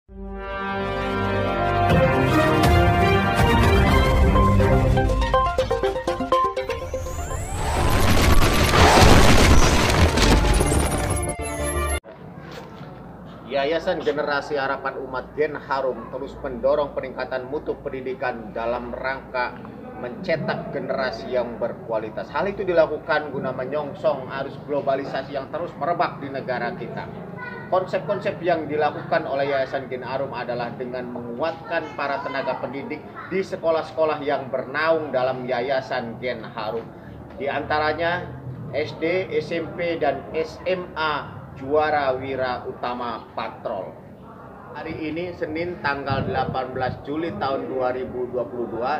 Yayasan Generasi Harapan Umat Gen Harum terus mendorong peningkatan mutu pendidikan dalam rangka mencetak generasi yang berkualitas. Hal itu dilakukan guna menyongsong arus globalisasi yang terus merebak di negara kita. Konsep-konsep yang dilakukan oleh Yayasan Gen Harum adalah dengan menguatkan para tenaga pendidik di sekolah-sekolah yang bernaung dalam Yayasan Gen Harum. Di antaranya SD, SMP, dan SMA Juara Wira Utama Patrol. Hari ini Senin tanggal 18 Juli tahun 2022,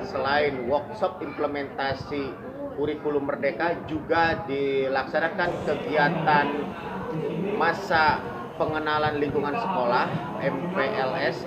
selain workshop implementasi kurikulum Merdeka, juga dilaksanakan kegiatan masa pengenalan lingkungan sekolah MPLS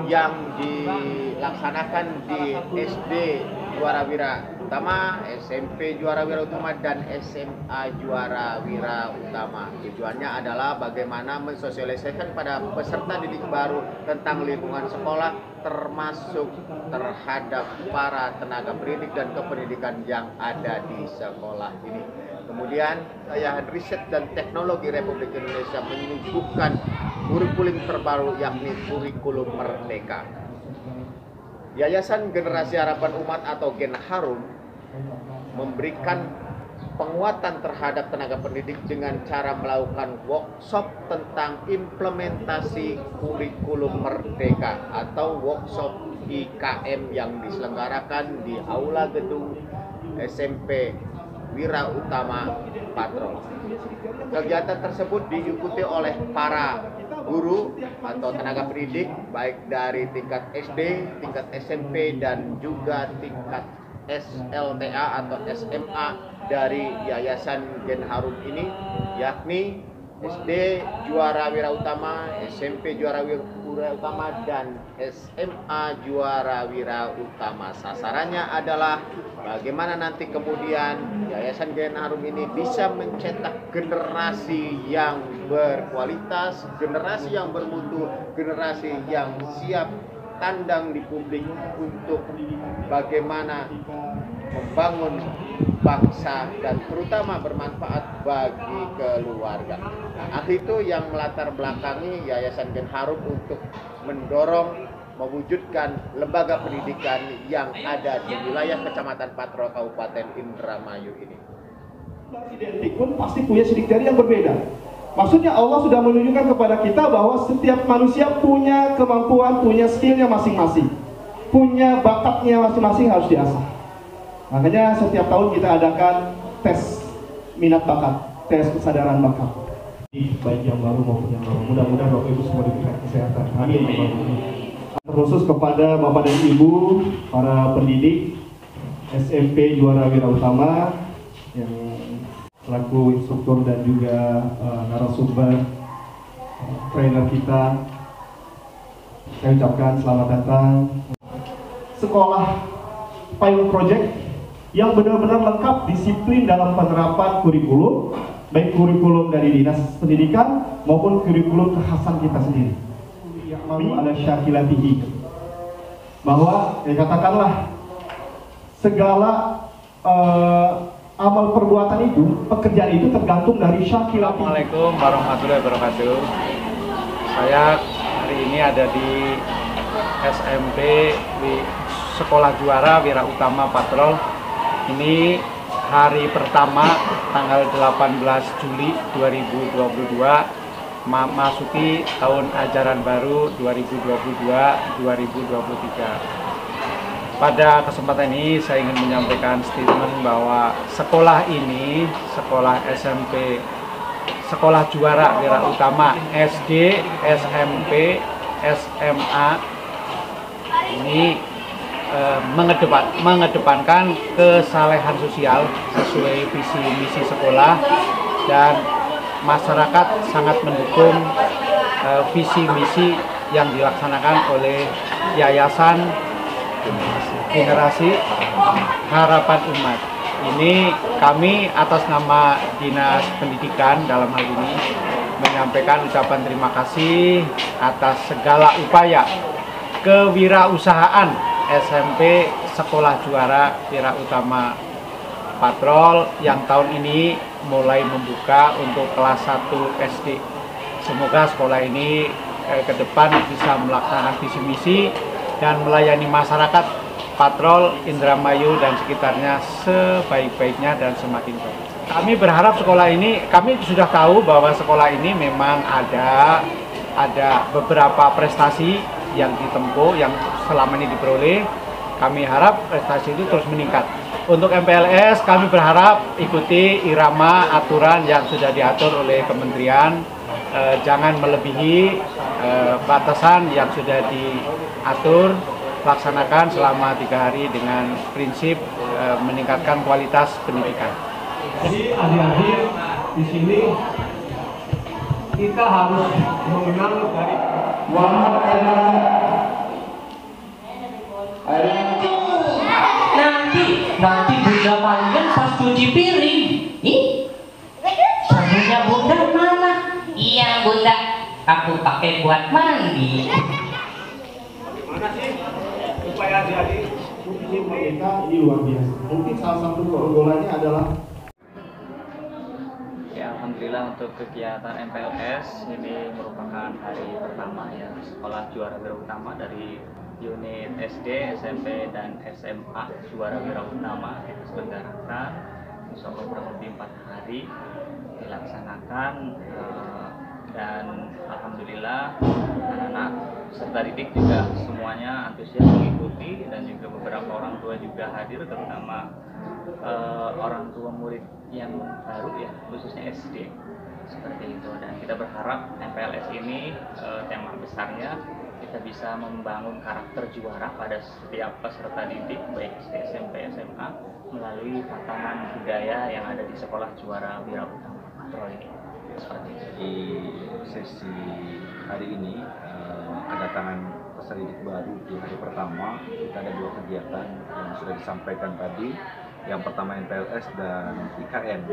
yang dilaksanakan di SD Juara Wira Utama, SMP Juara Wira Utama, dan SMA Juara Wira Utama. Tujuannya adalah bagaimana mensosialisasikan pada peserta didik baru tentang lingkungan sekolah, termasuk terhadap para tenaga pendidik dan kependidikan yang ada di sekolah ini. Kemudian, Yayasan Riset dan Teknologi Republik Indonesia menyuguhkan kurikulum terbaru, yakni kurikulum Merdeka. Yayasan Generasi Harapan Umat atau Gen Harum memberikan penguatan terhadap tenaga pendidik dengan cara melakukan workshop tentang implementasi kurikulum Merdeka atau workshop IKM yang diselenggarakan di Aula Gedung SMP Wira Utama Patrol. Kegiatan tersebut diikuti oleh para guru atau tenaga pendidik baik dari tingkat SD, tingkat SMP, dan juga tingkat SLTA atau SMA dari Yayasan Gen Harum ini, yakni SD Juara Wira Utama, SMP Juara Wira Utama, dan SMA Juara Wira Utama. Sasarannya adalah bagaimana nanti kemudian Yayasan Gen Harum ini bisa mencetak generasi yang berkualitas, generasi yang bermutu, generasi yang siap tandang di publik untuk bagaimana membangun bangsa dan terutama bermanfaat bagi keluarga. Nah, itu yang melatar belakangi Yayasan Gen Harum untuk mendorong mewujudkan lembaga pendidikan yang ada di wilayah Kecamatan Patrol, Kabupaten Indramayu ini. Identik pun pasti punya sidik jari yang berbeda. Maksudnya Allah sudah menunjukkan kepada kita bahwa setiap manusia punya kemampuan, punya skillnya masing-masing, punya bakatnya masing-masing, harus diasah. Makanya setiap tahun kita adakan tes minat bakat, tes kesadaran bakat. Baik yang baru maupun yang lama. Mudah-mudahan Bapak Ibu semua diberikan kesehatan. Amin. Khusus kepada Bapak dan Ibu, para pendidik SMP Juara Wira Utama yang selaku instruktur dan juga narasumber trainer kita, saya ucapkan selamat datang. Sekolah pilot project yang benar-benar lengkap disiplin dalam penerapan kurikulum, baik kurikulum dari Dinas Pendidikan maupun kurikulum kekhasan kita sendiri. Yang ada syakilatihi, bahwa katakanlah segala amal perbuatan itu, pekerjaan itu tergantung dari syakilatihi. Assalamualaikum warahmatullahi wabarakatuh. Saya hari ini ada di SMP di Sekolah Juara Wira Utama Patrol. Ini hari pertama tanggal 18 Juli 2022, masuki tahun ajaran baru 2022-2023. Pada kesempatan ini saya ingin menyampaikan statement bahwa sekolah ini, sekolah SMP, Sekolah Juara Wira Utama SD, SMP, SMA ini mengedepankan kesalehan sosial sesuai visi misi sekolah, dan masyarakat sangat mendukung visi misi yang dilaksanakan oleh Yayasan Generasi Harapan Umat. Ini kami atas nama Dinas Pendidikan dalam hal ini menyampaikan ucapan terima kasih atas segala upaya kewirausahaan SMP Sekolah Juara Wira Utama Patrol yang tahun ini mulai membuka untuk kelas 1 SD. Semoga sekolah ini ke depan bisa melaksanakan visi misi dan melayani masyarakat Patrol, Indramayu dan sekitarnya sebaik-baiknya dan semakin baik. Kami berharap sekolah ini, kami sudah tahu bahwa sekolah ini memang ada beberapa prestasi yang ditempuh, yang selama ini diperoleh. Kami harap prestasi itu terus meningkat. Untuk MPLS, kami berharap ikuti irama aturan yang sudah diatur oleh kementerian, jangan melebihi batasan yang sudah diatur, laksanakan selama 3 hari dengan prinsip meningkatkan kualitas pendidikan. Jadi adik-adik di sini kita harus mengenal dari nanti bunda kalian pas cuci piring, sabunnya bunda mana? Iya bunda, aku pakai buat mandi. Bagaimana sih supaya adik-adik Ini mereka ini luar biasa. Mungkin salah satu keunggulannya adalah Ya, alhamdulillah untuk kegiatan MPLS ini merupakan hari pertama ya Sekolah Juara Wira Utama dari unit SD, SMP, dan SMA Juara Wira Utama kita selenggarakan. Insya Allah kurang lebih 4 hari dilaksanakan dan alhamdulillah anak-anak serta didik juga semuanya antusias mengikuti dan juga beberapa orang tua juga hadir, terutama orang tua murid yang baru ya, khususnya SD seperti itu. Dan kita berharap MPLS ini tema besarnya kita bisa membangun karakter juara pada setiap peserta didik baik SD, SMP, SMA melalui tatanan budaya yang ada di Sekolah Juara Wira Utama Patrol ini. Seperti itu. Di sesi hari ini kedatangan peserta didik baru di hari pertama, kita ada 2 kegiatan yang sudah disampaikan tadi. Yang pertama MPLS dan IKN,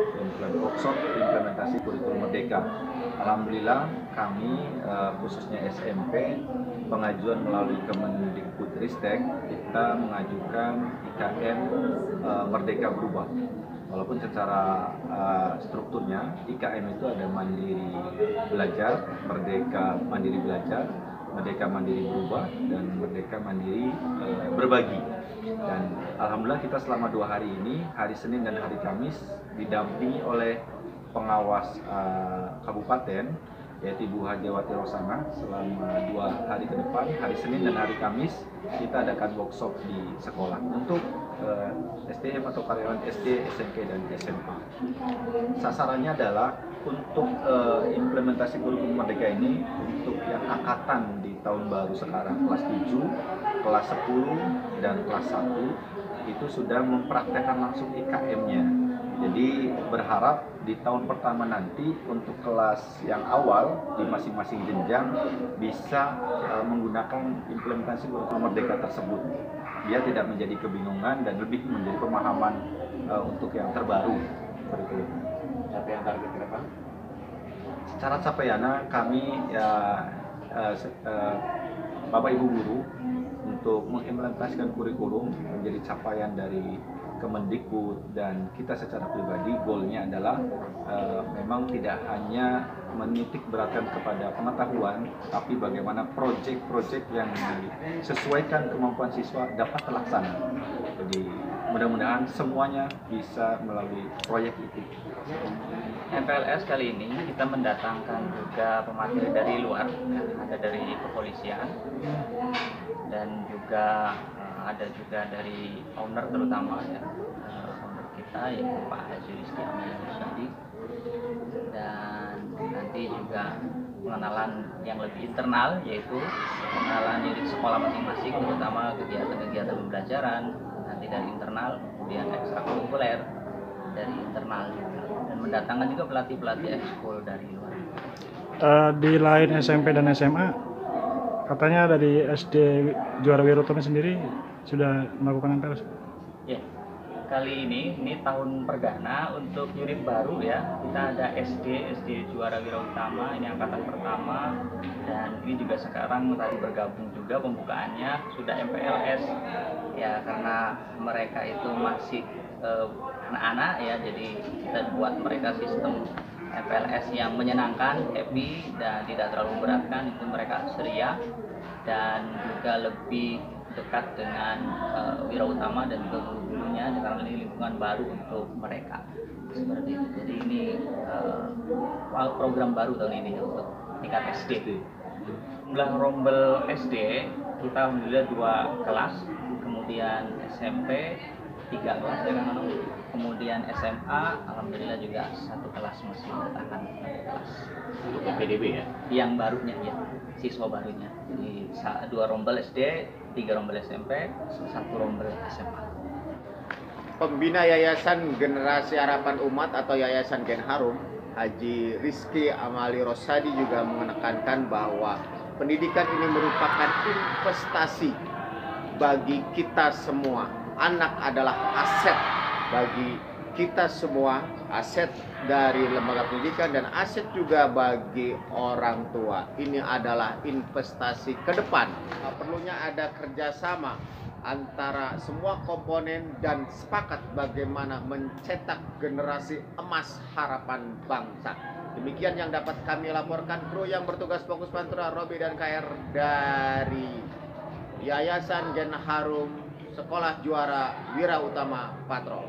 workshop implementasi kurikulum Merdeka. Alhamdulillah kami khususnya SMP pengajuan melalui Kemendikbudristek, kita mengajukan IKN Merdeka Berubah. Walaupun secara strukturnya IKM itu ada mandiri belajar, merdeka mandiri belajar, merdeka mandiri berubah, dan merdeka mandiri berbagi. Dan alhamdulillah kita selama 2 hari ini, hari Senin dan hari Kamis, didampingi oleh pengawas kabupaten yaitu Ibu Hajawati Rosana. Selama 2 hari ke depan, hari Senin dan hari Kamis, kita adakan workshop di sekolah untuk SDM atau karyawan SD, SMP, dan SMA. Sasarannya adalah untuk implementasi kurikulum Merdeka ini untuk yang angkatan di tahun baru sekarang, kelas 7, kelas 10, dan kelas 1 itu sudah mempraktekkan langsung IKM-nya. Jadi berharap di tahun pertama nanti untuk kelas yang awal di masing-masing jenjang bisa menggunakan implementasi kurikulum Merdeka tersebut. Dia tidak menjadi kebingungan dan lebih menjadi pemahaman untuk yang terbaru kurikulum. Capaian target ke depan? Secara capaiannya kami Bapak Ibu guru untuk mengimplementasikan kurikulum menjadi capaian dari Kemendikbud, dan kita secara pribadi goalnya adalah memang tidak hanya menitik beratkan kepada pengetahuan, tapi bagaimana proyek-proyek yang disesuaikan kemampuan siswa dapat terlaksana. Jadi mudah-mudahan semuanya bisa melalui proyek itu. MPLS kali ini kita mendatangkan juga pemateri dari luar, ada dari kepolisian dan juga ada juga dari owner, terutama ya owner kita yaitu Pak Haji Rizky Amal Musyadi, dan nanti juga pengenalan yang lebih internal yaitu pengenalan unit sekolah masing-masing, terutama kegiatan-kegiatan pembelajaran nanti dari internal, kemudian ekstrakurikuler dari internal juga, dan mendatangkan juga pelatih-pelatih ekskul dari luar. Di lain SMP dan SMA, katanya dari SD Juara Wira Utama sendiri sudah melakukan MPLS? Ya, kali ini tahun perdana untuk unit baru ya. Kita ada SD Juara Wira Utama, ini angkatan pertama, dan ini juga sekarang tadi bergabung juga pembukaannya sudah MPLS ya, karena mereka itu masih anak-anak ya, jadi kita buat mereka sistem MPLS yang menyenangkan, happy dan tidak terlalu memberatkan, itu mereka ceria dan juga lebih dekat dengan Wira Utama dan juga guru-gurunya, karena ini lingkungan baru untuk mereka seperti itu. Jadi ini program baru tahun ini untuk tingkat SD. Jumlah rombel SD kita alhamdulillah 2 kelas, kemudian SMP 3 kelas ya kan, kemudian SMA alhamdulillah juga 1 kelas masih bertahan 1 kelas. Untuk PPDB ya? Yang barunya ya, siswa barunya. Jadi 2 rombel SD, 3 rombel SMP, 1 rombel SMA. Pembina Yayasan Generasi Harapan Umat atau Yayasan Gen Harum, Haji Rizky Amali Rosadi juga menekankan bahwa pendidikan ini merupakan investasi bagi kita semua. Anak adalah aset bagi kita semua, aset dari lembaga pendidikan dan aset juga bagi orang tua. Ini adalah investasi ke depan. Perlunya ada kerjasama antara semua komponen dan sepakat bagaimana mencetak generasi emas harapan bangsa. Demikian yang dapat kami laporkan. Kru yang bertugas fokus Pantura, Robi dan KR dari Yayasan Gen Harum Sekolah Juara Wira Utama Patrol.